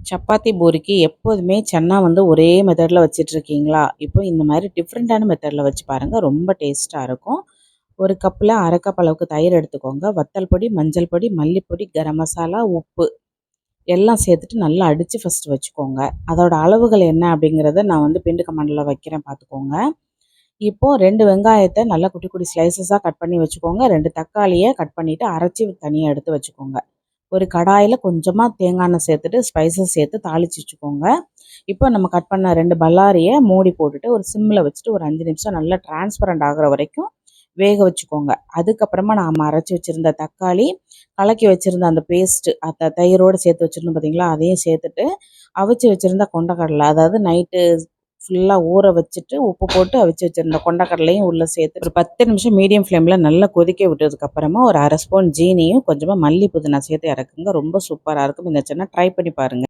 சப்பாத்தி பூரிக்கு எப்போதுமே சன்னா வந்து ஒரே மெத்தடில் வச்சிட்ருக்கீங்களா? இப்போ இந்த மாதிரி டிஃப்ரெண்ட்டான மெத்தடில் வச்சு பாருங்கள், ரொம்ப டேஸ்ட்டாக இருக்கும். ஒரு கப்பில் அரை கப் அளவுக்கு தயிர் எடுத்துக்கோங்க. வத்தல் பொடி, மஞ்சள் பொடி, மல்லிப்பொடி, கரம் மசாலா, உப்பு எல்லாம் சேர்த்துட்டு நல்லா அடித்து ஃபஸ்ட்டு வச்சுக்கோங்க. அதோட அளவுகள் என்ன அப்படிங்கிறத நான் வந்து பின்டு கமெண்டில் வைக்கிறேன், பார்த்துக்கோங்க. இப்போது 2 வெங்காயத்தை நல்லா குட்டி குட்டி ஸ்லைசஸாக கட் பண்ணி வச்சுக்கோங்க. 2 தக்காளியை கட் பண்ணிவிட்டு அரைச்சி தனியாக எடுத்து வச்சுக்கோங்க. ஒரு கடாயில் கொஞ்சமாக தேங்காய் எண்ணெய் சேர்த்துட்டு ஸ்பைசஸ் சேர்த்து தாளித்து வச்சுக்கோங்க. இப்போ நம்ம கட் பண்ண 2 பல்லாரியை மூடி போட்டுட்டு ஒரு சிம்மில் வச்சுட்டு ஒரு 5 நிமிஷம் நல்லா டிரான்ஸ்பரண்ட் ஆகிற வரைக்கும் வேக வச்சுக்கோங்க. அதுக்கப்புறமா நாம் அரைச்சி வச்சுருந்த தக்காளி, கலக்கி வச்சுருந்த அந்த பேஸ்ட்டு, அந்த தயிரோடு சேர்த்து வச்சுருந்தோம் பார்த்தீங்களா, அதையும் சேர்த்துட்டு அவிச்சு வச்சுருந்த கொண்டக்கடலை, அதாவது நைட்டு ஃபுல்லாக ஊற வச்சுட்டு உப்பு போட்டு அவிச்சு வச்சுருந்த கொண்டக்கடலையும் உள்ளே சேர்த்து ஒரு 10 நிமிஷம் மீடியம் ஃப்ளேமில் நல்லா கொதிக்க விட்டதுக்கப்புறமா ஒரு அரை ஸ்பூன் ஜீனியும் கொஞ்சமாக மல்லி புதினா சேர்த்து இறக்குங்க. ரொம்ப சூப்பராக இருக்கும். இந்த சின்ன ட்ரை பண்ணி பாருங்கள்.